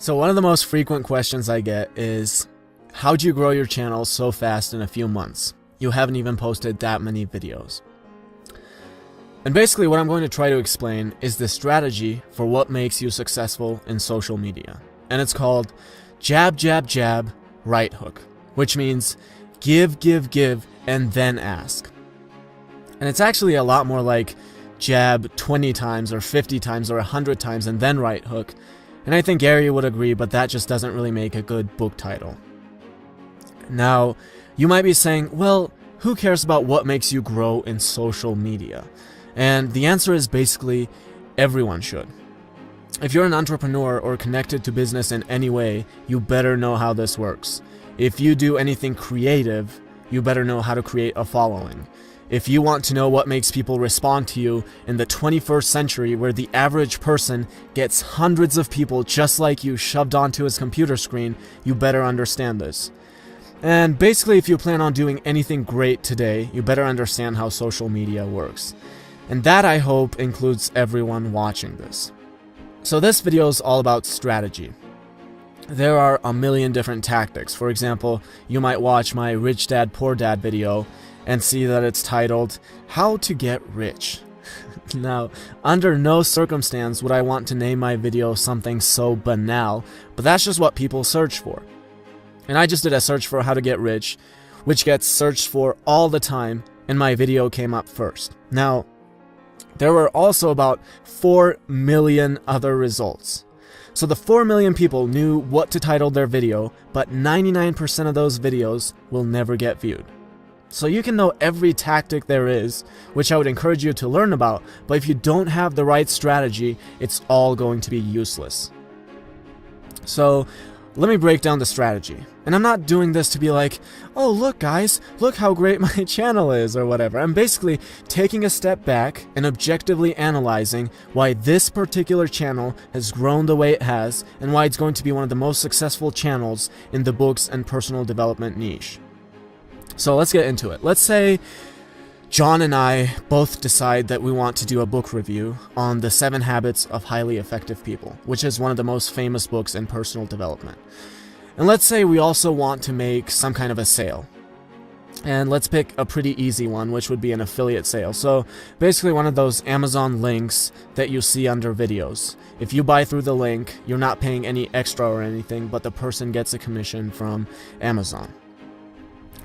So one of the most frequent questions I get is, how'd you grow your channel so fast in a few months? You haven't even posted that many videos. And basically what I'm going to try to explain is the strategy for what makes you successful in social media. And it's called jab, jab, jab, right hook, which means give, give, give, and then ask. And it's actually a lot more like jab 20 times or 50 times or 100 times and then right hook. And I think Gary would agree, but that just doesn't really make a good book title. Now, you might be saying, well, who cares about what makes you grow in social media? And the answer is basically, everyone should. If you're an entrepreneur or connected to business in any way, you better know how this works. If you do anything creative, you better know how to create a following. If you want to know what makes people respond to you in the 21st century where the average person gets hundreds of people just like you shoved onto his computer screen, you better understand this. And basically, if you plan on doing anything great today, you better understand how social media works. And that, I hope, includes everyone watching this. So this video is all about strategy. There are a million different tactics. For example, you might watch my Rich Dad Poor Dad video and see that it's titled, How to Get Rich. Now, under no circumstance would I want to name my video something so banal, but that's just what people search for. And I just did a search for how to get rich, which gets searched for all the time, and my video came up first. Now, there were also about 4 million other results. So the 4 million people knew what to title their video, but 99% of those videos will never get viewed. So you can know every tactic there is, which I would encourage you to learn about, but if you don't have the right strategy, it's all going to be useless. So let me break down the strategy. And I'm not doing this to be like, oh look guys, look how great my channel is or whatever. I'm basically taking a step back and objectively analyzing why this particular channel has grown the way it has and why it's going to be one of the most successful channels in the books and personal development niche. So let's get into it. Let's say John and I both decide that we want to do a book review on the 7 Habits of Highly Effective People, which is one of the most famous books in personal development. And let's say we also want to make some kind of a sale. And let's pick a pretty easy one, which would be an affiliate sale. So basically one of those Amazon links that you see under videos. If you buy through the link, you're not paying any extra or anything, but the person gets a commission from Amazon.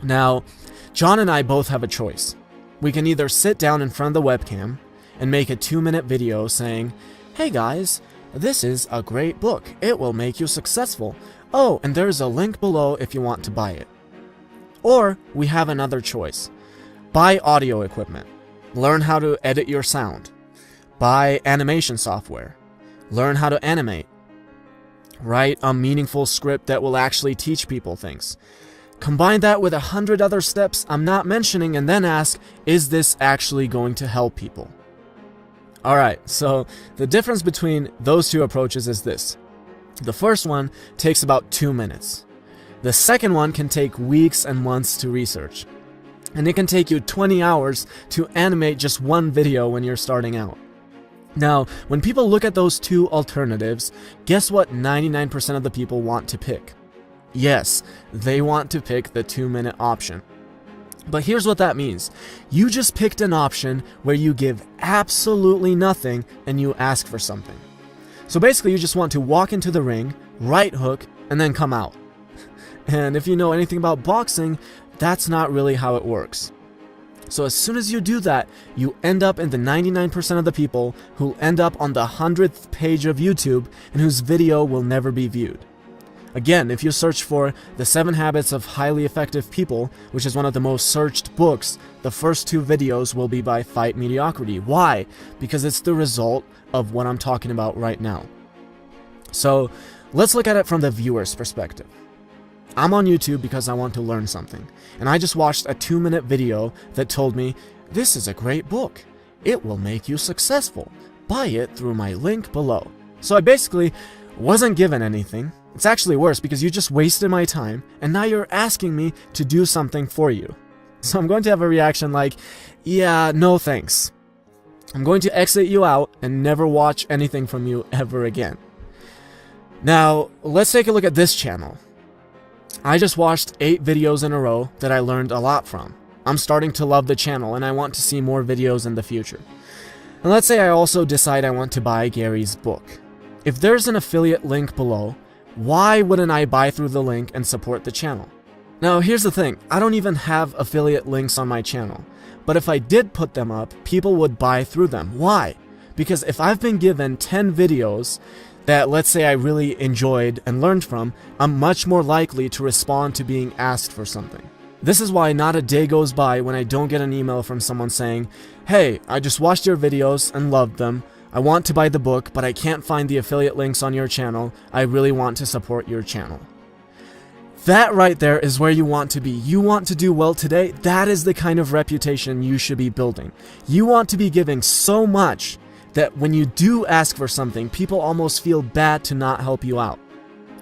Now, John and I both have a choice. We can either sit down in front of the webcam and make a 2-minute video saying, hey guys, this is a great book. It will make you successful. Oh, and there's a link below if you want to buy it. Or we have another choice. Buy audio equipment. Learn how to edit your sound. Buy animation software. Learn how to animate. Write a meaningful script that will actually teach people things. Combine that with 100 other steps I'm not mentioning and then ask, is this actually going to help people? Alright, so the difference between those two approaches is this. The first one takes about 2 minutes. The second one can take weeks and months to research. And it can take you 20 hours to animate just one video when you're starting out. Now, when people look at those two alternatives, guess what 99% of the people want to pick? Yes, they want to pick the 2-minute option. But here's what that means. You just picked an option where you give absolutely nothing and you ask for something. So basically you just want to walk into the ring, right hook, and then come out. And if you know anything about boxing, that's not really how it works. So as soon as you do that, you end up in the 99% of the people who end up on the 100th page of YouTube and whose video will never be viewed. Again, if you search for The 7 Habits of Highly Effective People, which is one of the most searched books, the first 2 videos will be by Fight Mediocrity. Why? Because it's the result of what I'm talking about right now. So let's look at it from the viewer's perspective. I'm on YouTube because I want to learn something, and I just watched a 2-minute video that told me, this is a great book. It will make you successful. Buy it through my link below. So I basically wasn't given anything. It's actually worse because you just wasted my time and now you're asking me to do something for you. So I'm going to have a reaction like, yeah, no thanks. I'm going to exit you out and never watch anything from you ever again. Now, let's take a look at this channel. I just watched 8 videos in a row that I learned a lot from. I'm starting to love the channel and I want to see more videos in the future. And let's say I also decide I want to buy Gary's book. If there's an affiliate link below, why wouldn't I buy through the link and support the channel? Now, here's the thing. I don't even have affiliate links on my channel. But if I did put them up, people would buy through them. Why? Because if I've been given 10 videos that, let's say, I really enjoyed and learned from, I'm much more likely to respond to being asked for something. This is why not a day goes by when I don't get an email from someone saying, "Hey, I just watched your videos and loved them. I want to buy the book, but I can't find the affiliate links on your channel. I really want to support your channel." That right there is where you want to be. You want to do well today. That is the kind of reputation you should be building. You want to be giving so much that when you do ask for something, people almost feel bad to not help you out.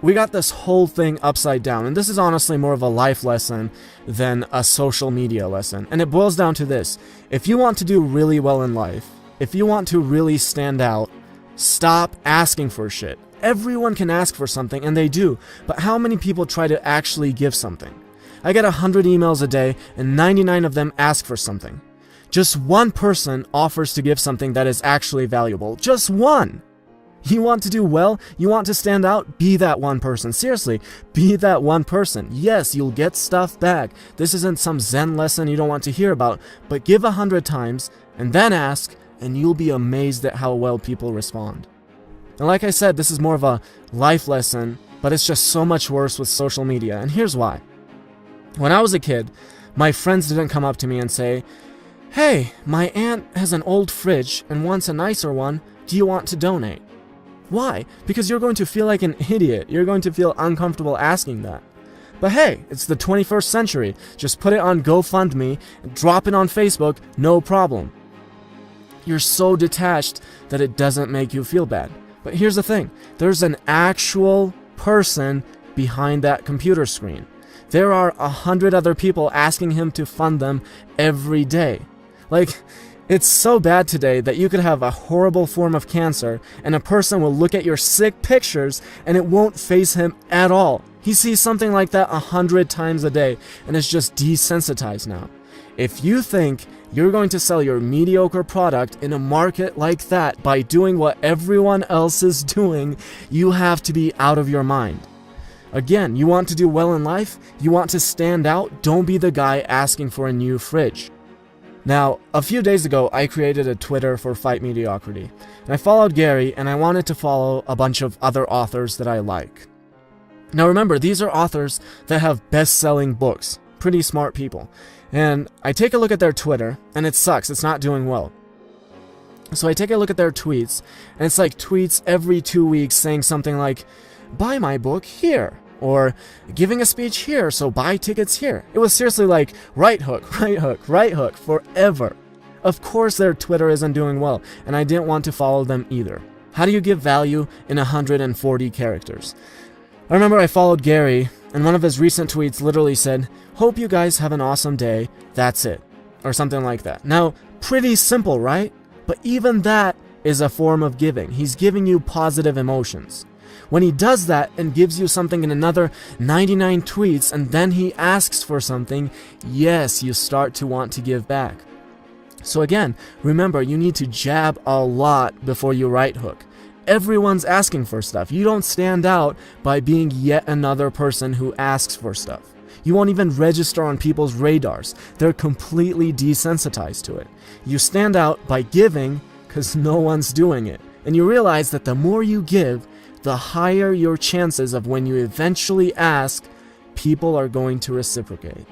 We got this whole thing upside down, and this is honestly more of a life lesson than a social media lesson. And it boils down to this. If you want to do really well in life, if you want to really stand out, stop asking for shit. Everyone can ask for something, and they do, but how many people try to actually give something? I get 100 emails a day, and 99 of them ask for something. Just one person offers to give something that is actually valuable. Just one! You want to do well? You want to stand out? Be that one person. Seriously, be that one person. Yes, you'll get stuff back. This isn't some Zen lesson you don't want to hear about, but give 100 times, and then ask, and you'll be amazed at how well people respond. And like I said, this is more of a life lesson, but it's just so much worse with social media, and here's why. When I was a kid, my friends didn't come up to me and say, "Hey, my aunt has an old fridge and wants a nicer one. Do you want to donate?" Why? Because you're going to feel like an idiot. You're going to feel uncomfortable asking that. But hey, it's the 21st century. Just put it on GoFundMe, drop it on Facebook, no problem. You're so detached that it doesn't make you feel bad. But here's the thing. There's an actual person behind that computer screen. There are 100 other people asking him to fund them every day. Like, it's so bad today that you could have a horrible form of cancer and a person will look at your sick pictures and it won't faze him at all. He sees something like that 100 times a day and is just desensitized now. If you think you're going to sell your mediocre product in a market like that by doing what everyone else is doing, you have to be out of your mind. Again, you want to do well in life? You want to stand out? Don't be the guy asking for a new fridge. Now, a few days ago, I created a Twitter for Fight Mediocrity. And I followed Gary, and I wanted to follow a bunch of other authors that I like. Now remember, these are authors that have best-selling books. Pretty smart people. And I take a look at their Twitter, and it sucks. It's not doing well. So I take a look at their tweets, and it's like tweets every 2 weeks saying something like, "Buy my book here," or "Giving a speech here, so buy tickets here." It was seriously like, right hook, right hook, right hook, forever. Of course their Twitter isn't doing well, and I didn't want to follow them either. How do you give value in 140 characters? I remember I followed Gary, and one of his recent tweets literally said, "Hope you guys have an awesome day, that's it," or something like that. Now, pretty simple, right? But even that is a form of giving. He's giving you positive emotions. When he does that and gives you something in another 99 tweets and then he asks for something, yes, you start to want to give back. So again, remember, you need to jab a lot before you right hook. Everyone's asking for stuff. You don't stand out by being yet another person who asks for stuff. You won't even register on people's radars. They're completely desensitized to it. You stand out by giving because no one's doing it. And you realize that the more you give, the higher your chances of when you eventually ask, people are going to reciprocate.